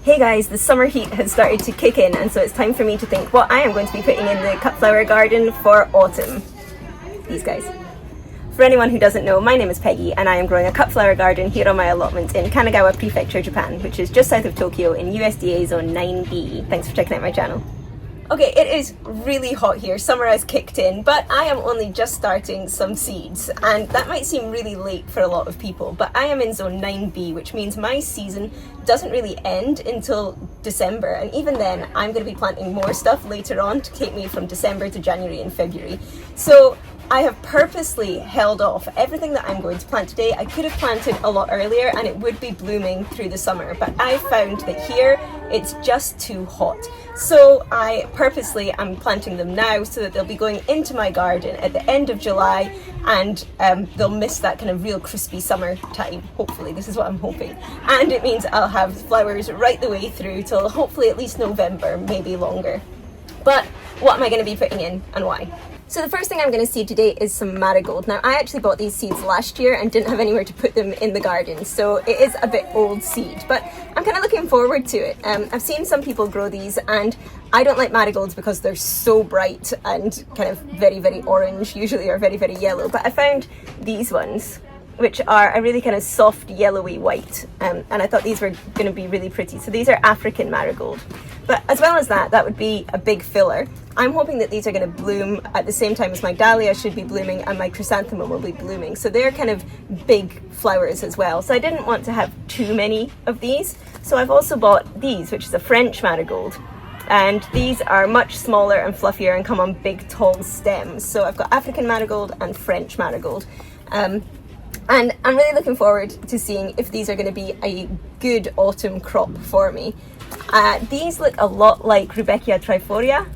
Hey guys, the summer heat has started to kick in, and so it's time for me to think what I am going to be putting in the cut flower garden for autumn. These guys. For anyone who doesn't know, my name is Peggy and I am growing a cut flower garden here on my allotment in Kanagawa Prefecture, Japan, which is just south of Tokyo in USDA Zone 9B. Thanks for checking out my channel. Okay, it is really hot here, summer has kicked in, but I am only just starting some seeds, and that might seem really late for a lot of people, but I am in zone 9B, which means my season doesn't really end until December, and even then I'm going to be planting more stuff later on to take me from December to January and February. So I have purposely held off everything that I'm going to plant today. I could have planted a lot earlier and it would be blooming through the summer, but I found that here it's just too hot. So I purposely am planting them now so that they'll be going into my garden at the end of July, and they'll miss that kind of real crispy summer time. Hopefully, this is what I'm hoping. And it means I'll have flowers right the way through till hopefully at least November, maybe longer. But what am I going to be putting in and why? So the first thing I'm going to seed today is some marigold. Now I actually bought these seeds last year and didn't have anywhere to put them in the garden, so it is a bit old seed, but I'm kind of looking forward to it. I've seen some people grow these and I don't like marigolds because they're so bright and kind of very, very orange usually, or very, very yellow, but I found these ones which are a really kind of soft yellowy white, and I thought these were going to be really pretty. So these are African marigold, but as well as that would be a big filler. I'm hoping that these are going to bloom at the same time as my dahlia should be blooming and my chrysanthemum will be blooming, so they're kind of big flowers as well. So I didn't want to have too many of these, so I've also bought these, which is a French marigold, and these are much smaller and fluffier and come on big tall stems. So I've got African marigold and French marigold. And I'm really looking forward to seeing if these are going to be a good autumn crop for me. These look a lot like Rudbeckia Triforia.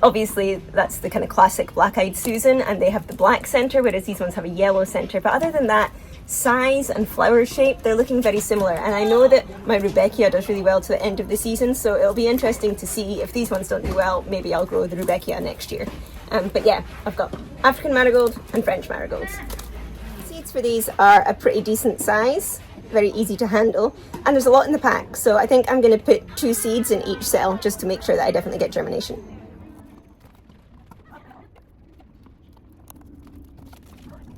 Obviously, that's the kind of classic black-eyed Susan, and they have the black center, whereas these ones have a yellow center. But other than that, size and flower shape, they're looking very similar. And I know that my Rudbeckia does really well to the end of the season, so it'll be interesting to see if these ones don't do well. Maybe I'll grow the Rudbeckia next year. But yeah, I've got African marigold and French marigolds. Seeds for these are a pretty decent size, very easy to handle, and there's a lot in the pack, so I think I'm going to put 2 seeds in each cell just to make sure that I definitely get germination.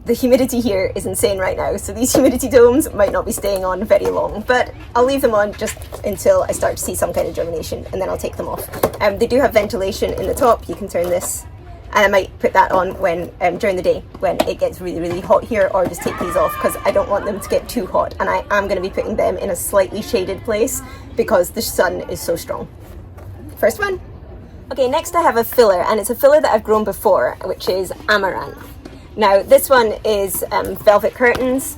The humidity here is insane right now, so these humidity domes might not be staying on very long, but I'll leave them on just until I start to see some kind of germination, and then I'll take them off. They do have ventilation in the top. You can turn this, and I might put that on when during the day when it gets really, really hot here, or just take these off because I don't want them to get too hot, and I am going to be putting them in a slightly shaded place because the sun is so strong. First one. Okay, next I have a filler, and it's a filler that I've grown before, which is Amaranth. Now this one is velvet curtains.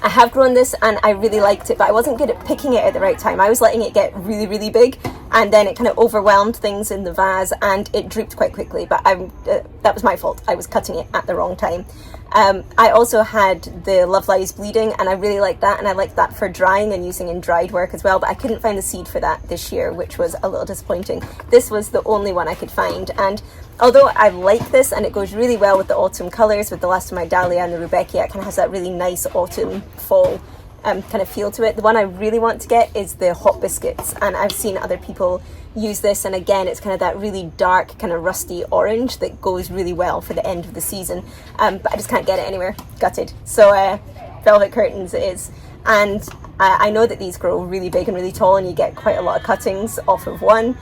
I have grown this and I really liked it, but I wasn't good at picking it at the right time. I was letting it get really, really big, and then it kind of overwhelmed things in the vase and it drooped quite quickly, but that was my fault. I was cutting it at the wrong time. I also had the Love Lies Bleeding, and I really liked that, and I liked that for drying and using in dried work as well, but I couldn't find the seed for that this year, which was a little disappointing. This was the only one I could find, and although I like this and it goes really well with the autumn colours, with the last of my dahlia and the Rudbeckia, it kind of has that really nice autumn fall kind of feel to it. The one I really want to get is the Hot Biscuits, and I've seen other people use this, and again it's kind of that really dark kind of rusty orange that goes really well for the end of the season, but I just can't get it anywhere. Gutted. So velvet curtains it is, and I know that these grow really big and really tall and you get quite a lot of cuttings off of one,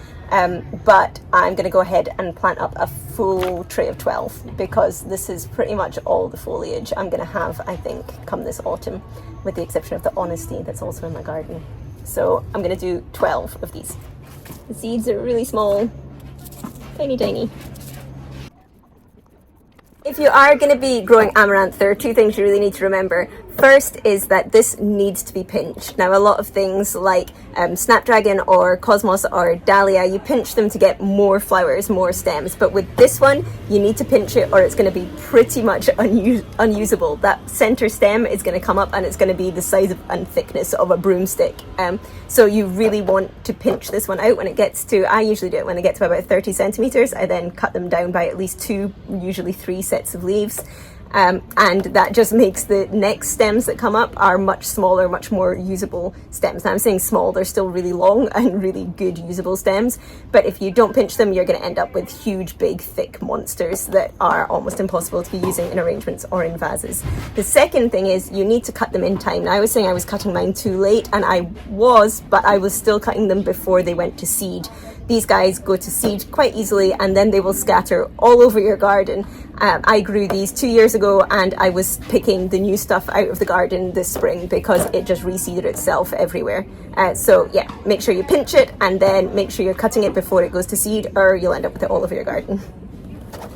but I'm going to go ahead and plant up a full tray of 12 because this is pretty much all the foliage I'm going to have, I think, come this autumn, with the exception of the honesty that's also in my garden. So I'm going to do 12 of these. The seeds are really small, tiny, tiny. If you are going to be growing amaranth, there are 2 things you really need to remember. First is that this needs to be pinched. Now, a lot of things like snapdragon or cosmos or dahlia, you pinch them to get more flowers, more stems. But with this one, you need to pinch it or it's going to be pretty much unusable. That center stem is going to come up and it's going to be the size and thickness of a broomstick. So you really want to pinch this one out when it gets to, I usually do it when it gets to about 30 centimeters. I then cut them down by at least 2, usually 3 sets of leaves. and that just makes the next stems that come up are much smaller, much more usable stems. Now I'm saying small, they're still really long and really good usable stems, but if you don't pinch them, you're going to end up with huge, big, thick monsters that are almost impossible to be using in arrangements or in vases. The second thing is you need to cut them in time. Now I was saying I was cutting mine too late, and I was, but I was still cutting them before they went to seed. These guys go to seed quite easily, and then they will scatter all over your garden. I grew these 2 years ago, and I was picking the new stuff out of the garden this spring because it just reseeded itself everywhere. So yeah, make sure you pinch it, and then make sure you're cutting it before it goes to seed, or you'll end up with it all over your garden.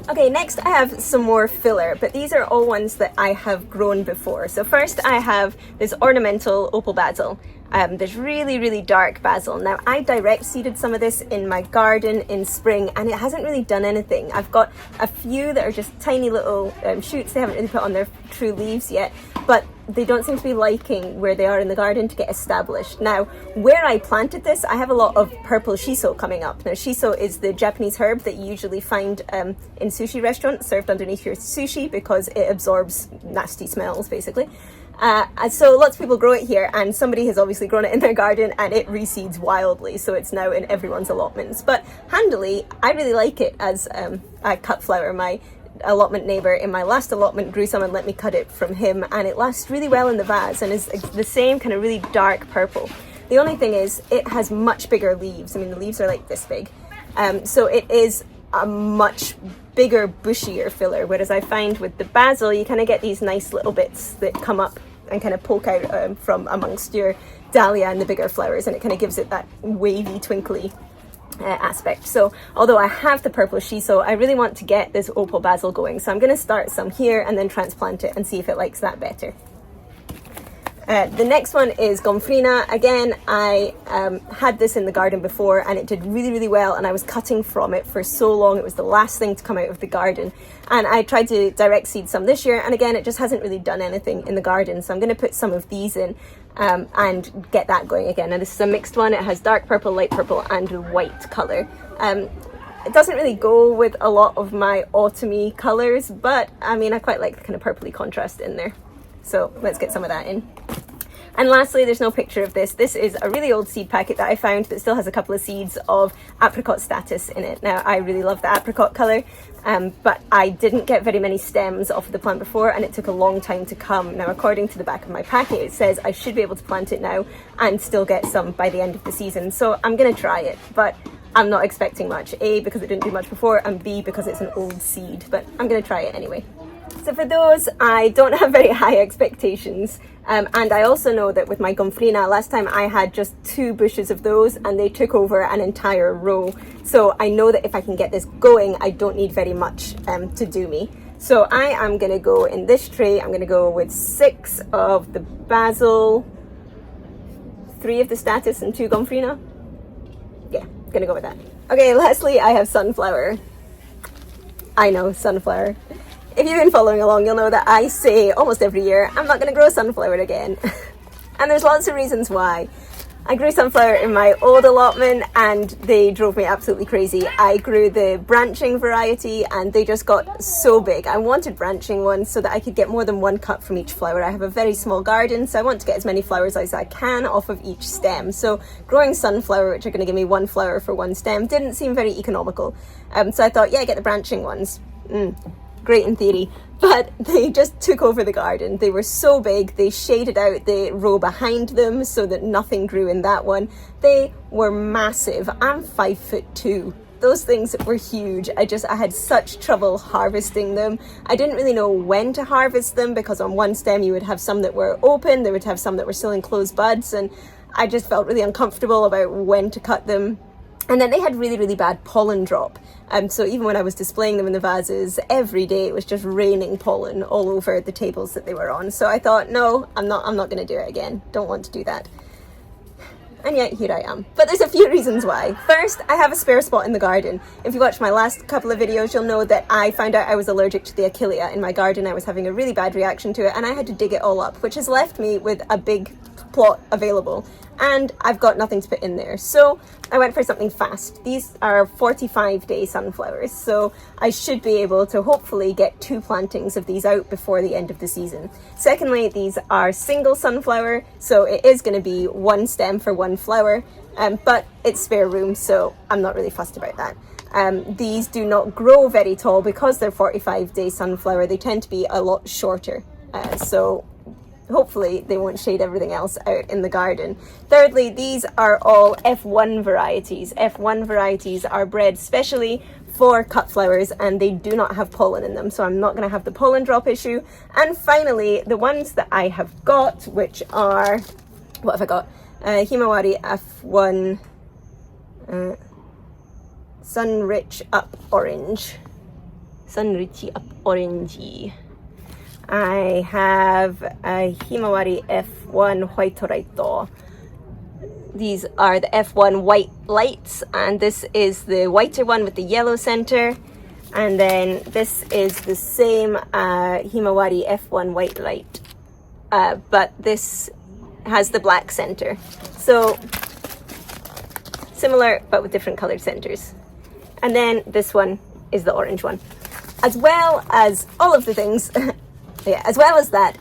Okay, next I have some more filler, but these are all ones that I have grown before. So first I have this ornamental opal basil. There's really dark basil. Now I direct seeded some of this in my garden in spring, and it hasn't really done anything. I've got a few that are just tiny little shoots. They haven't really put on their true leaves yet, but they don't seem to be liking where they are in the garden to get established. Now where I planted this, I have a lot of purple shiso coming up. Now shiso is the Japanese herb that you usually find in sushi restaurants served underneath your sushi because it absorbs nasty smells basically. So lots of people grow it here, and somebody has obviously grown it in their garden, and it reseeds wildly, so it's now in everyone's allotments. But handily, I really like it as a cut flower. My allotment neighbour in my last allotment grew some and let me cut it from him, and it lasts really well in the vase and is the same kind of really dark purple. The only thing is it has much bigger leaves. I mean, the leaves are like this big, so it is a much bigger, bushier filler, whereas I find with the basil you kind of get these nice little bits that come up and kind of poke out from amongst your dahlia and the bigger flowers, and it kind of gives it that wavy, twinkly aspect. So although I have the purple shiso, I really want to get this opal basil going, so I'm going to start some here and then transplant it and see if it likes that better. The next one is gomphrena. Again, I had this in the garden before, and it did really well, and I was cutting from it for so long. It was the last thing to come out of the garden, and I tried to direct seed some this year, and again it just hasn't really done anything in the garden, so I'm going to put some of these in and get that going again. Now this is a mixed one. It has dark purple, light purple and white colour. It doesn't really go with a lot of my autumny colours, but I mean I quite like the kind of purpley contrast in there. So let's get some of that in. And lastly, there's no picture of this. This is a really old seed packet that I found that still has a couple of seeds of apricot statice in it. Now, I really love the apricot colour, but I didn't get very many stems off of the plant before, and it took a long time to come. Now, according to the back of my packet, it says I should be able to plant it now and still get some by the end of the season. So I'm going to try it, but I'm not expecting much. A, because it didn't do much before, and B, because it's an old seed, but I'm going to try it anyway. So for those, I don't have very high expectations, and I also know that with my gomphrena, last time I had just 2 bushes of those and they took over an entire row. So I know that if I can get this going, I don't need very much to do me. So I am going to go in this tray, I'm going to go with 6 of the basil, 3 of the statice and 2 gomphrena. Yeah, going to go with that. Okay, lastly, I have sunflower. I know, sunflower. If you've been following along, you'll know that I say almost every year, I'm not going to grow sunflower again. And there's lots of reasons why. I grew sunflower in my old allotment and they drove me absolutely crazy. I grew the branching variety and they just got so big. I wanted branching ones so that I could get more than 1 cut from each flower. I have a very small garden, so I want to get as many flowers as I can off of each stem. So growing sunflower, which are going to give me 1 flower for 1 stem, didn't seem very economical. So I thought, yeah, get the branching ones. Great in theory, but they just took over the garden. They were so big, they shaded out the row behind them so that nothing grew in that one. They were massive. I'm 5'2". Those things were huge. I had such trouble harvesting them. I didn't really know when to harvest them because on one stem you would have some that were open, there would have some that were still in closed buds, and I just felt really uncomfortable about when to cut them. And then they had really bad pollen drop. So even when I was displaying them in the vases, every day it was just raining pollen all over the tables that they were on. So I thought, no, I'm not going to do it again. Don't want to do that. And yet here I am. But there's a few reasons why. First, I have a spare spot in the garden. If you watched my last couple of videos, you'll know that I found out I was allergic to the achillea in my garden. I was having a really bad reaction to it and I had to dig it all up, which has left me with a big plot available, and I've got nothing to put in there. So I went for something fast. These are 45-day sunflowers, so I should be able to hopefully get 2 plantings of these out before the end of the season. Secondly, these are single sunflower, so it is going to be 1 stem for 1 flower, but it's spare room, so I'm not really fussed about that. These do not grow very tall because they're 45-day sunflower. They tend to be a lot shorter, so hopefully they won't shade everything else out in the garden. Thirdly, these are all F1 varieties. F1 varieties are bred specially for cut flowers, and they do not have pollen in them, so I'm not going to have the pollen drop issue. And finally, the ones that I have got, which are, what have I got? Himawari F1 Sunrich Up Orange. Sunrichy Up Orangey. I have a Himawari F1 White. These are the F1 White Lights, and this is the whiter one with the yellow center. And then this is the same Himawari F1 White Light, but this has the black center. So similar, but with different colored centers. And then this one is the orange one. As well as all of the things, yeah, as well as that,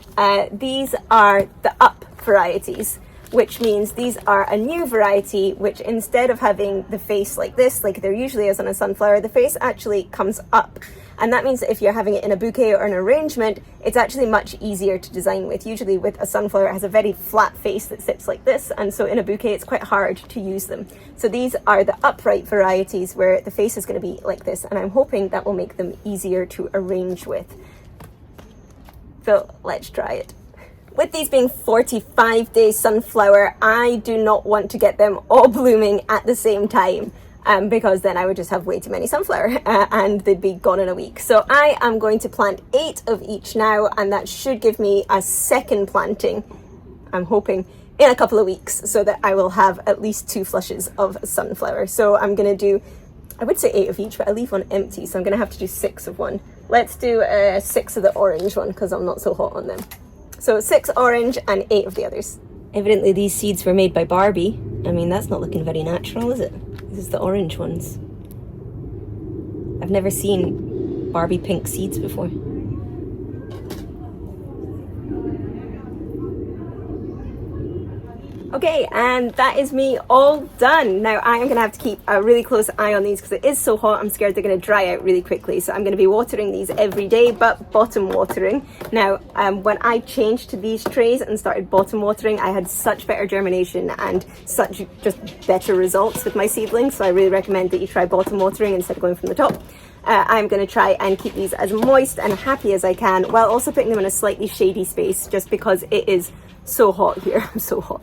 these are the up varieties, which means these are a new variety, which instead of having the face like this, like there usually is on a sunflower, the face actually comes up. And that means that if you're having it in a bouquet or an arrangement, it's actually much easier to design with. Usually with a sunflower, it has a very flat face that sits like this, and so in a bouquet it's quite hard to use them. So these are the upright varieties where the face is going to be like this, and I'm hoping that will make them easier to arrange with. So let's try it. With these being 45-day sunflower, I do not want to get them all blooming at the same time. Because then I would just have way too many sunflower and they'd be gone in a week. So I am going to plant 8 of each now, and that should give me a second planting, I'm hoping, in a couple of weeks, so that I will have at least 2 flushes of sunflower. So I'm going to do, I would say 8 of each, but I leave one empty, so I'm going to have to do 6 of one. Let's do 6 of the orange one because I'm not so hot on them. So 6 orange and 8 of the others. Evidently these seeds were made by Barbie. I mean, that's not looking very natural, is it? This is the orange ones. I've never seen Barbie pink seeds before. Okay, and that is me all done. Now I am going to have to keep a really close eye on these because it is so hot. I'm scared they're going to dry out really quickly. So I'm going to be watering these every day, but bottom watering. Now, when I changed to these trays and started bottom watering, I had such better germination and such just better results with my seedlings. So I really recommend that you try bottom watering instead of going from the top. I'm going to try and keep these as moist and happy as I can, while also putting them in a slightly shady space just because it is so hot here. I'm so hot.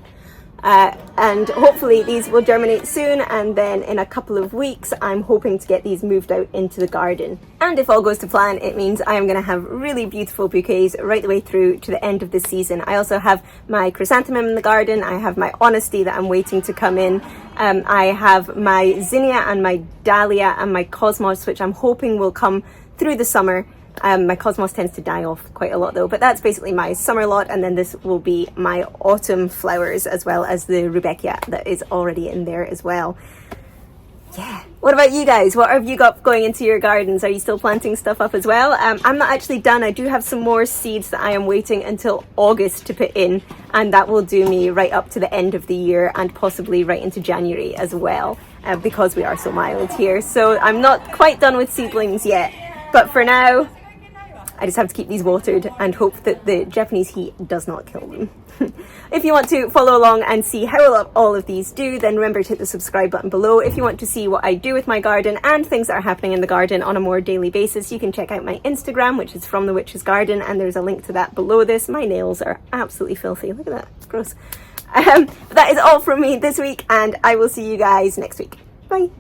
And hopefully these will germinate soon, and then in a couple of weeks I'm hoping to get these moved out into the garden. And if all goes to plan, it means I am going to have really beautiful bouquets right the way through to the end of the season. I also have my chrysanthemum in the garden, I have my honesty that I'm waiting to come in, I have my zinnia and my dahlia and my cosmos, which I'm hoping will come through the summer. My cosmos tends to die off quite a lot though, but that's basically my summer lot, and then this will be my autumn flowers, as well as the rudbeckia that is already in there as well. Yeah. What about you guys? What have you got going into your gardens? Are you still planting stuff up as well? I'm not actually done. I do have some more seeds that I am waiting until August to put in, and that will do me right up to the end of the year and possibly right into January as well, because we are so mild here. So I'm not quite done with seedlings yet, but for now I just have to keep these watered and hope that the Japanese heat does not kill them. If you want to follow along and see how all of these do, then remember to hit the subscribe button below. If you want to see what I do with my garden and things that are happening in the garden on a more daily basis, you can check out my Instagram, which is From the Witch's Garden, and there's a link to that below this. My nails are absolutely filthy. Look at that. It's gross. But that is all from me this week, and I will see you guys next week. Bye.